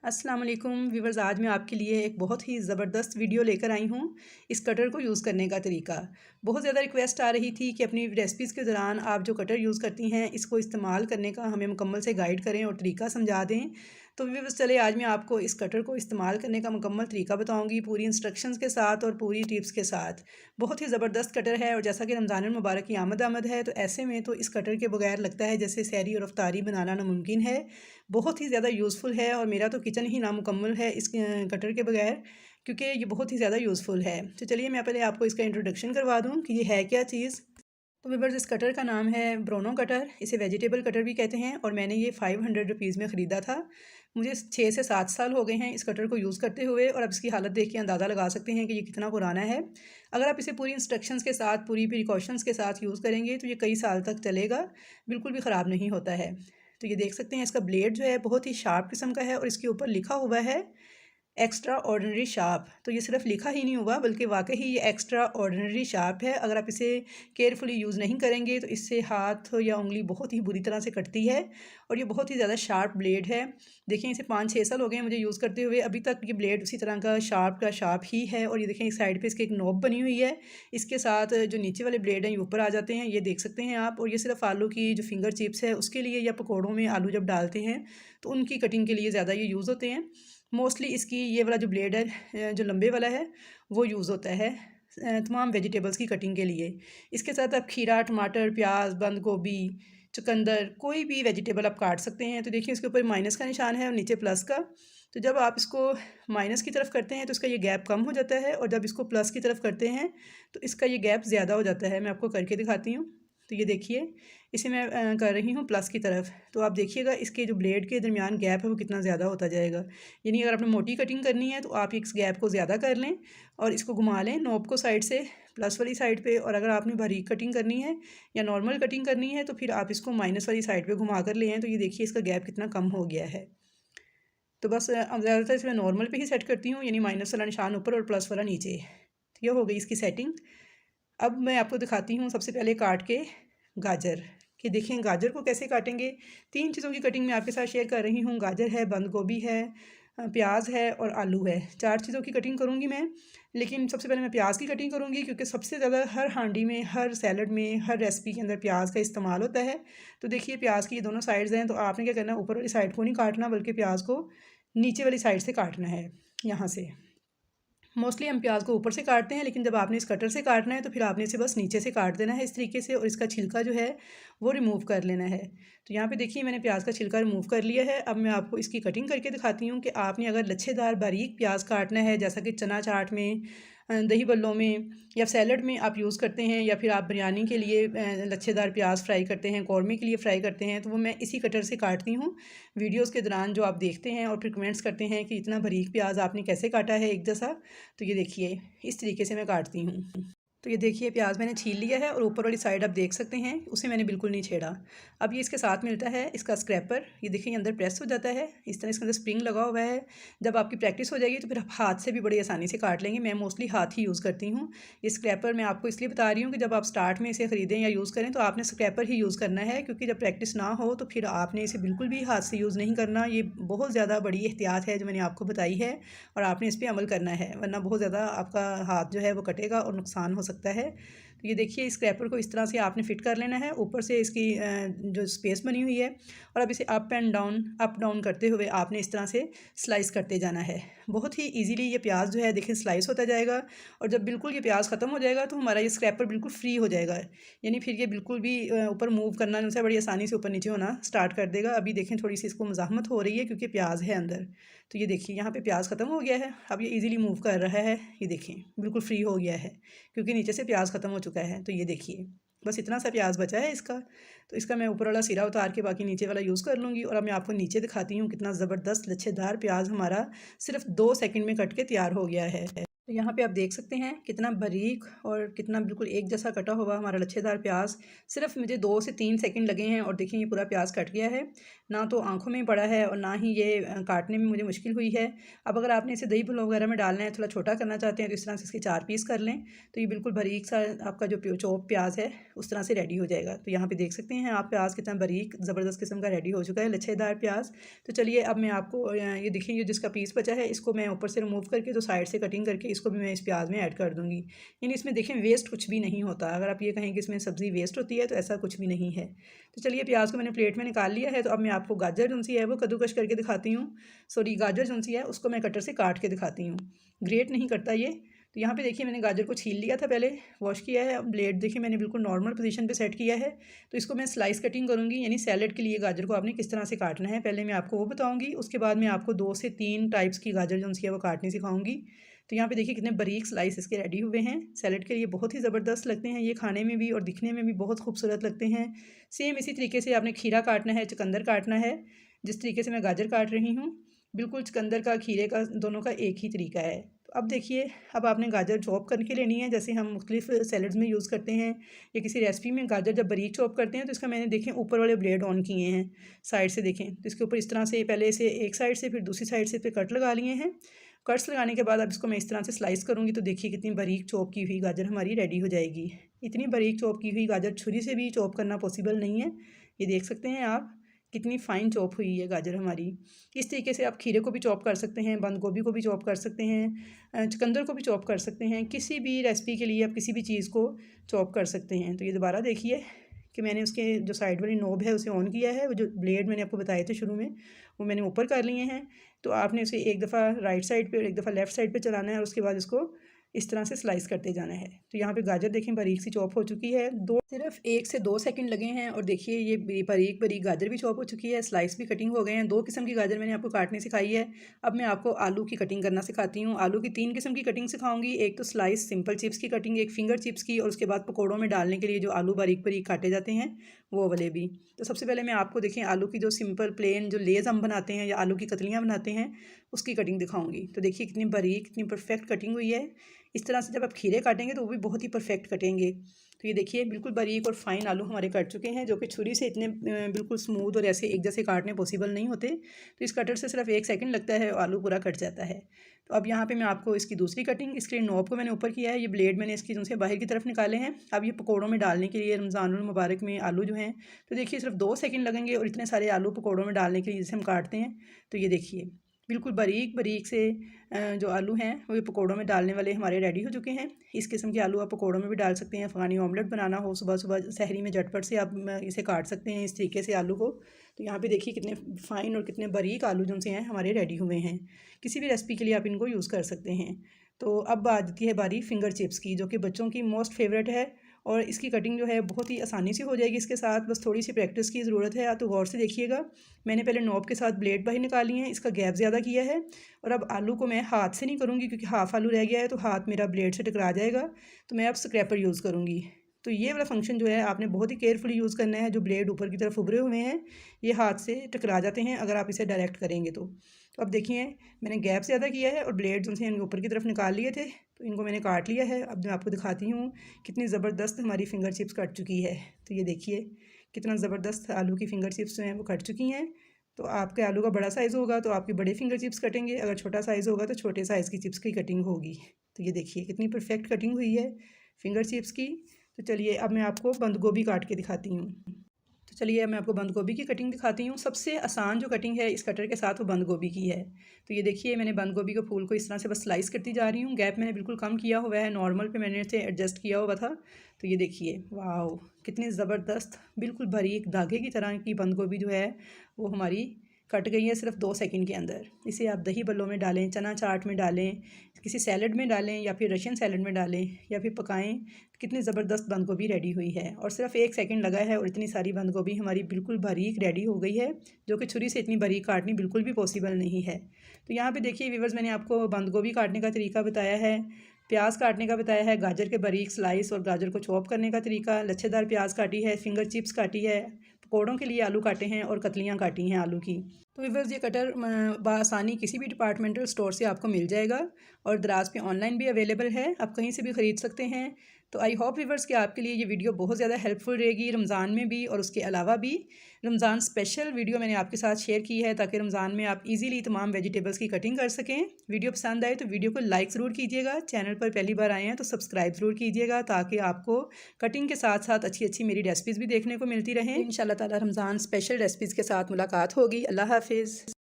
अस्सलाम वालेकुम व्यूवर्स। आज मैं आपके लिए एक बहुत ही ज़बरदस्त वीडियो लेकर आई हूँ इस कटर को यूज़ करने का तरीका। बहुत ज़्यादा रिक्वेस्ट आ रही थी कि अपनी रेसिपीज़ के दौरान आप जो कटर यूज़ करती हैं इसको इस्तेमाल करने का हमें मुकम्मल से गाइड करें और तरीका समझा दें। तो व्यूवर्स चले आज मैं आपको इस कटर को इस्तेमाल करने का मुकम्मल तरीका बताऊँगी, पूरी इंस्ट्रक्शंस के साथ और पूरी टिप्स के साथ। बहुत ही ज़बरदस्त कटर है और जैसा कि रमज़ान मुबारक की आमद है, तो ऐसे में तो इस कटर के बगैर लगता है जैसे सहरी और अफ्तारी बनाना नामुमकिन है। बहुत ही ज़्यादा यूज़फुल है और मेरा तो किचन ही नामुकम्मल है इस कटर के बगैर, क्योंकि ये बहुत ही ज़्यादा यूज़फुल है। तो चलिए मैं पहले आपको इसका इंट्रोडक्शन करवा दूँ कि ये है क्या चीज़। तो व्यूअर्स, इस कटर का नाम है ब्रोनो कटर, इसे वेजिटेबल कटर भी कहते हैं और मैंने ये 500 रुपीज़ में ख़रीदा था। मुझे 6 से 7 साल हो गए हैं इस कटर को यूज़ करते हुए और अब इसकी हालत देख के अंदाज़ा लगा सकते हैं कि ये कितना पुराना है। अगर आप इसे पूरी इंस्ट्रक्शंस के साथ, पूरी प्रिकॉशंस के साथ यूज़ करेंगे तो ये कई साल तक चलेगा, बिल्कुल भी ख़राब नहीं होता है। तो ये देख सकते हैं इसका ब्लेड जो है बहुत ही शार्प किस्म का है और इसके ऊपर लिखा हुआ है एक्स्ट्रा ऑर्डिनरी शार्प। तो ये सिर्फ लिखा ही नहीं हुआ बल्कि वाकई ही ये एक्स्ट्रा ऑर्डिनरी शार्प है। अगर आप इसे केयरफुली यूज़ नहीं करेंगे तो इससे हाथ या उंगली बहुत ही बुरी तरह से कटती है और ये बहुत ही ज़्यादा शार्प ब्लेड है। देखिए इसे 5-6 साल हो गए हैं मुझे यूज़ करते हुए, अभी तक ये ब्लेड उसी तरह का शार्प ही है। और ये देखें इस साइड पे इसके एक नॉब बनी हुई है, इसके साथ जो नीचे वाले ब्लेड हैं ये ऊपर आ जाते हैं, ये देख सकते हैं आप। और ये सिर्फ आलू की जो फिंगर चिप्स है उसके लिए या पकौड़ों में आलू जब डालते हैं तो उनकी कटिंग के लिए ज़्यादा ये यूज़ होते हैं। मोस्टली इसकी ये वाला जो ब्लेड है जो लंबे वाला है वो यूज़ होता है तमाम वेजिटेबल्स की कटिंग के लिए। इसके साथ आप खीरा, टमाटर, प्याज, बंद गोभी, चुकंदर, कोई भी वेजिटेबल आप काट सकते हैं। तो देखिए इसके ऊपर माइनस का निशान है और नीचे प्लस का। तो जब आप इसको माइनस की तरफ करते हैं तो इसका ये गैप कम हो जाता है और जब इसको प्लस की तरफ करते हैं तो इसका ये गैप ज़्यादा हो जाता है। मैं आपको करके दिखाती हूँ। तो ये देखिए इसे मैं कर रही हूँ प्लस की तरफ, तो आप देखिएगा इसके जो ब्लेड के दरमियान गैप है वो कितना ज़्यादा होता जाएगा। यानी अगर आपने मोटी कटिंग करनी है तो आप इस गैप को ज़्यादा कर लें और इसको घुमा लें नोब को साइड से प्लस वाली साइड पे। और अगर आपने बारीक कटिंग करनी है या नॉर्मल कटिंग करनी है तो फिर आप इसको माइनस वाली साइड पे घुमा कर लें। तो ये देखिए इसका गैप कितना कम हो गया है। तो बस अब ज़्यादातर इसमें नॉर्मल पे ही सेट करती हूँ, यानी माइनस वाला निशान ऊपर और प्लस वाला नीचे। तो ये हो गई इसकी सेटिंग। अब मैं आपको दिखाती हूँ सबसे पहले काट के गाजर, कि देखें गाजर को कैसे काटेंगे। 3 चीज़ों की कटिंग मैं आपके साथ शेयर कर रही हूँ। गाजर है, बंद गोभी है, प्याज है और आलू है। 4 चीज़ों की कटिंग करूँगी मैं, लेकिन सबसे पहले मैं प्याज की कटिंग करूँगी क्योंकि सबसे ज़्यादा हर हांडी में, हर सैलड में, हर रेसिपी के अंदर प्याज का इस्तेमाल होता है। तो देखिए प्याज की ये दोनों साइड्स हैं, तो आपने क्या करना है, ऊपर वाली साइड को नहीं काटना बल्कि प्याज को नीचे वाली साइड से काटना है, यहाँ से। मोस्टली हम प्याज को ऊपर से काटते हैं, लेकिन जब आपने इस कटर से काटना है तो फिर आपने इसे बस नीचे से काट देना है इस तरीके से और इसका छिलका जो है वो रिमूव कर लेना है। तो यहाँ पे देखिए मैंने प्याज का छिलका रिमूव कर लिया है। अब मैं आपको इसकी कटिंग करके दिखाती हूँ कि आपने अगर लच्छेदार बारीक प्याज काटना है, जैसा कि चना चाट में, दही बल्लों में या सैलड में आप यूज़ करते हैं, या फिर आप बिरयानी के लिए लच्छेदार प्याज फ्राई करते हैं, कौरमे के लिए फ्राई करते हैं, तो वो मैं इसी कटर से काटती हूँ। वीडियोज़ के दौरान जो आप देखते हैं और फिर कमेंट्स करते हैं कि इतना बारीक प्याज आपने कैसे काटा है एक जैसा, तो ये देखिए इस तरीके से मैं काटती हूँ। तो ये देखिए प्याज मैंने छील लिया है और ऊपर वाली साइड आप देख सकते हैं उसे मैंने बिल्कुल नहीं छेड़ा। अब ये इसके साथ मिलता है इसका स्क्रैपर, ये देखिए अंदर प्रेस हो जाता है, इस तरह इसके अंदर स्प्रिंग लगा हुआ है। जब आपकी प्रैक्टिस हो जाएगी तो फिर आप हाथ से भी बड़ी आसानी से काट लेंगे। मैं मोस्टली हाथ ही यूज़ करती हूँ। ये स्क्रैपर मैं आपको इसलिए बता रही हूँ कि जब आप स्टार्ट में इसे ख़रीदें या यूज़ करें तो आपने स्क्रैपर ही यूज़ करना है, क्योंकि जब प्रैक्टिस ना हो तो फिर आपने इसे बिल्कुल भी हाथ से यूज़ नहीं करना। ये बहुत ज़्यादा बड़ी एहतियात है जो मैंने आपको बताई है और आपने इस पर अमल करना है, वरना बहुत ज़्यादा आपका हाथ जो है वो कटेगा और नुकसान हो सकता है। तो ये देखिए स्क्रैपर को इस तरह से आपने फ़िट कर लेना है, ऊपर से इसकी जो स्पेस बनी हुई है, और अब इसे अप डाउन करते हुए आपने इस तरह से स्लाइस करते जाना है। बहुत ही इजीली ये प्याज जो है देखिए स्लाइस होता जाएगा और जब बिल्कुल ये प्याज ख़त्म हो जाएगा तो हमारा ये स्क्रैपर बिल्कुल फ्री हो जाएगा। यानी फिर ये बिल्कुल भी ऊपर मूव करना उनसे बड़ी आसानी से ऊपर नीचे होना स्टार्ट कर देगा। अभी देखें थोड़ी सी इसको मज़ाहमत हो रही है क्योंकि प्याज है अंदर। तो ये देखिए यहाँ पे प्याज ख़त्म हो गया है, अब ये इजीली मूव कर रहा है। ये देखें बिल्कुल फ्री हो गया है क्योंकि नीचे से प्याज ख़त्म हो चुका है। तो ये देखिए बस इतना सा प्याज बचा है इसका। तो इसका मैं ऊपर वाला सिरा उतार के बाकी नीचे वाला यूज़ कर लूँगी। और अब मैं आपको नीचे दिखाती हूँ कितना ज़बरदस्त लच्छेदार प्याज हमारा सिर्फ 2 सेकंड में कट के तैयार हो गया है। तो यहाँ पे आप देख सकते हैं कितना बारीक और कितना बिल्कुल एक जैसा कटा हुआ हमारा लच्छेदार प्याज। सिर्फ मुझे 2 से 3 सेकंड लगे हैं और देखिए ये पूरा प्याज कट गया है। ना तो आंखों में पड़ा है और ना ही ये काटने में मुझे मुश्किल हुई है। अब अगर आपने इसे दही भल्लो वगैरह में डालना है, थोड़ा छोटा करना चाहते हैं, तो इस तरह से इसके 4 पीस कर लें, तो ये बिल्कुल बारीक सा आपका जो चॉप प्याज है उस तरह से रेडी हो जाएगा। तो यहाँ पर देख सकते हैं आप प्याज कितना बारीक ज़बरदस्त किस्म का रेडी हो चुका है लच्छेदार प्याज। तो चलिए अब मैं आपको ये देखिए ये जिसका पीस बचा है इसको मैं ऊपर से रिमूव करके तो साइड से कटिंग करके इसको भी मैं इस प्याज में ऐड कर दूँगी। यानी इसमें देखें वेस्ट कुछ भी नहीं होता। अगर आप ये कहें कि इसमें सब्ज़ी वेस्ट होती है तो ऐसा कुछ भी नहीं है। तो चलिए प्याज को मैंने प्लेट में निकाल लिया है। तो अब मैं आपको गाजर जो सी है वो कद्दूकश करके दिखाती हूँ। सॉरी, गाजर जो सी है उसको मैं कटर से काट के दिखाती हूँ। ग्रेट नहीं करता ये। तो यहाँ पे देखिए मैंने गाजर को छील लिया था, पहले वॉश किया है। अब ब्लेड देखिए मैंने बिल्कुल नॉर्मल पोजीशन पे सेट किया है। तो इसको मैं स्लाइस कटिंग करूँगी, यानी सैलेड के लिए गाजर को आपने किस तरह से काटना है पहले मैं आपको वो बताऊँगी। उसके बाद मैं आपको 2 से 3 टाइप्स की गाजर जो सी है वो काटनी सिखाऊँगी। तो यहाँ पे देखिए कितने बारीक स्लाइस इसके रेडी हुए हैं। सैलेड के लिए बहुत ही ज़बरदस्त लगते हैं ये, खाने में भी और दिखने में भी बहुत खूबसूरत लगते हैं। सेम इसी तरीके से आपने खीरा काटना है, चुकंदर काटना है। जिस तरीके से मैं गाजर काट रही हूँ बिल्कुल चुकंदर का खीरे का दोनों का एक ही तरीका है। तो अब देखिए अब आपने गाजर चॉप करके लेनी है, जैसे हम मुख्तलिफ सैलड्स में यूज़ करते हैं या किसी रेसिपी में गाजर जब बारीक चॉप करते हैं तो इसका मैंने देखें ऊपर वाले ब्लेड ऑन किए हैं। साइड से देखें तो इसके ऊपर इस तरह से पहले इसे एक साइड से फिर दूसरी साइड से पे कट लगा लिए हैं। कट्स लगाने के बाद अब इसको मैं इस तरह से स्लाइस करूँगी तो देखिए कितनी बारीक चॉप की हुई गाजर हमारी रेडी हो जाएगी। इतनी बारीक चॉप की हुई गाजर छुरी से भी चॉप करना पॉसिबल नहीं है। ये देख सकते हैं आप कितनी फ़ाइन चॉप हुई है गाजर हमारी। इस तरीके से आप खीरे को भी चॉप कर सकते हैं, बंद गोभी को भी चॉप कर सकते हैं, चुकंदर को भी चॉप कर सकते हैं। किसी भी रेसिपी के लिए आप किसी भी चीज़ को चॉप कर सकते हैं। तो ये दोबारा देखिए कि मैंने उसके जो साइड वाली नोब है उसे ऑन किया है। वो जो ब्लेड मैंने आपको बताए थे शुरू में वो मैंने ऊपर कर लिए हैं। तो आपने उसे एक दफ़ा राइट साइड पे और एक दफ़ा लेफ़्ट साइड पे चलाना है और उसके बाद इसको इस तरह से स्लाइस करते जाना है। तो यहाँ पे गाजर देखें बारीक सी चॉप हो चुकी है। सिर्फ 1 से 2 सेकंड लगे हैं और देखिए ये बारीक बारीक गाजर भी चॉप हो चुकी है, स्लाइस भी कटिंग हो गए हैं। 2 किस्म की गाजर मैंने आपको काटनी सिखाई है। अब मैं आपको आलू की कटिंग करना सिखाती हूँ। आलू की 3 किस्म की कटिंग सिखाऊंगी। एक तो स्लाइस सिंपल चिप्स की कटिंग, एक फिंगर चिप्स की, और उसके बाद पकौड़ों में डालने के लिए जो आलू बारीक बारीक काटे जाते हैं वो वाले भी। तो सबसे पहले मैं आपको देखें आलू की जो सिंपल प्लेन जो लेज़ हम बनाते हैं या आलू की कतलियाँ बनाते हैं उसकी कटिंग दिखाऊंगी। तो देखिए कितनी बारीक कितनी परफेक्ट कटिंग हुई है। इस तरह से जब आप खीरे काटेंगे तो वो भी बहुत ही परफेक्ट कटेंगे। तो ये देखिए बिल्कुल बारीक और फाइन आलू हमारे कट चुके हैं, जो कि छुरी से इतने बिल्कुल स्मूथ और ऐसे एक जैसे काटने पॉसिबल नहीं होते। तो इस कटर से सिर्फ 1 सेकंड लगता है और आलू पूरा कट जाता है। तो अब यहाँ पे मैं आपको इसकी दूसरी कटिंग, इसके नॉब को मैंने ऊपर किया है, ये ब्लेड मैंने इसकी उनसे बाहर की तरफ निकाले हैं। अब ये पकौड़ों में डालने के लिए रमज़ानुल मुबारक में आलू जो हैं तो देखिए सिर्फ 2 सेकंड लगेंगे और इतने सारे आलू पकौड़ों में डालने के लिए जैसे हम काटते हैं। तो ये देखिए बिल्कुल बारीक बारीक से जो आलू हैं वो ये पकौड़ों में डालने वाले हमारे रेडी हो चुके हैं। इस किस्म के आलू आप पकौड़ों में भी डाल सकते हैं। अफ़गानी ऑमलेट बनाना हो सुबह सुबह सहरी में झटपट से आप इसे काट सकते हैं इस तरीके से आलू को। तो यहाँ पे देखिए कितने फ़ाइन और कितने बारीक आलू जो से हैं हमारे रेडी हुए हैं। किसी भी रेसिपी के लिए आप इनको यूज़ कर सकते हैं। तो अब आ जाती है बारी फिंगर चिप्स की, जो कि बच्चों की मोस्ट फेवरेट है और इसकी कटिंग जो है बहुत ही आसानी से हो जाएगी। इसके साथ बस थोड़ी सी प्रैक्टिस की ज़रूरत है। तो गौर से देखिएगा, मैंने पहले नॉब के साथ ब्लेड बाहर निकाली है, इसका गैप ज़्यादा किया है। और अब आलू को मैं हाथ से नहीं करूँगी क्योंकि हाफ़ आलू रह गया है तो हाथ मेरा ब्लेड से टकरा जाएगा। तो मैं अब स्क्रैपर यूज़ करूँगी। तो ये वाला फंक्शन जो है आपने बहुत ही केयरफुली यूज़ करना है। जो ब्लेड ऊपर की तरफ उभरे हुए हैं ये हाथ से टकरा जाते हैं अगर आप इसे डायरेक्ट करेंगे तो। अब देखिए मैंने गैप ज़्यादा किया है और ब्लेड जो से ऊपर की तरफ निकाल लिए थे तो इनको मैंने काट लिया है। अब मैं आपको दिखाती हूँ कितनी ज़बरदस्त हमारी फिंगर चिप्स कट चुकी है। तो ये देखिए कितना ज़बरदस्त आलू की फिंगर चिप्स जो हैं वो कट चुकी हैं। तो आपके आलू का बड़ा साइज़ होगा तो आपके बड़े फिंगर चिप्स कटेंगे, अगर छोटा साइज़ होगा तो छोटे साइज़ की चिप्स की कटिंग होगी। तो ये देखिए कितनी परफेक्ट कटिंग हुई है फिंगर चिप्स की। तो चलिए अब मैं आपको बंद गोभी काट के दिखाती हूँ। तो चलिए अब मैं आपको बंद गोभी की कटिंग दिखाती हूँ। सबसे आसान जो कटिंग है इस कटर के साथ वो बंद गोभी की है। तो ये देखिए मैंने बंद गोभी को फूल को इस तरह से बस स्लाइस करती जा रही हूँ। गैप मैंने बिल्कुल कम किया हुआ है, नॉर्मल पे मैंने इसे एडजस्ट किया हुआ था। तो ये देखिए वाह कितनी ज़बरदस्त बिल्कुल बारीक धागे की तरह की बंद गोभी जो है वो हमारी कट गई है सिर्फ 2 सेकंड के अंदर। इसे आप दही बल्लों में डालें, चना चाट में डालें, किसी सैलड में डालें या फिर रशियन सैलड में डालें या फिर पकाएं। कितनी ज़बरदस्त बंद गोभी रेडी हुई है और सिर्फ 1 सेकंड लगा है और इतनी सारी बंद गोभी हमारी बिल्कुल बारीक रेडी हो गई है, जो कि छुरी से इतनी बारीक काटनी बिल्कुल भी पॉसिबल नहीं है। तो यहाँ पे देखिए व्यूअर्स मैंने आपको बंद गोभी काटने का तरीका बताया है, प्याज काटने का बताया है, गाजर के बारीक स्लाइस और गाजर को चॉप करने का तरीका, लच्छेदार प्याज काटी है, फिंगर चिप्स काटी है, पकौड़ों के लिए आलू काटे हैं और कतलियाँ काटी हैं आलू की। तो वीवर्स ये कटर बआसानी किसी भी डिपार्टमेंटल स्टोर से आपको मिल जाएगा और दराज पे ऑनलाइन भी अवेलेबल है, आप कहीं से भी ख़रीद सकते हैं। तो आई होप वीवर्स कि आपके लिए ये वीडियो बहुत ज़्यादा हेल्पफुल रहेगी रमज़ान में भी और उसके अलावा भी। रमज़ान स्पेशल वीडियो मैंने आपके साथ शेयर की है ताकि रमज़ान में आप इजीली तमाम वेजिटेबल्स की कटिंग कर सकें। वीडियो पसंद आए तो वीडियो को लाइक ज़रूर कीजिएगा, चैनल पर पहली बार आए हैं तो सब्सक्राइब ज़रूर कीजिएगा ताकि आपको कटिंग के साथ साथ अच्छी अच्छी मेरी रेसिपीज़ भी देखने को मिलती रहें। इंशाल्लाह ताला रमज़ान स्पेशल रेसिपीज़ के साथ मुलाकात होगी। अल्लाह हाफिज़।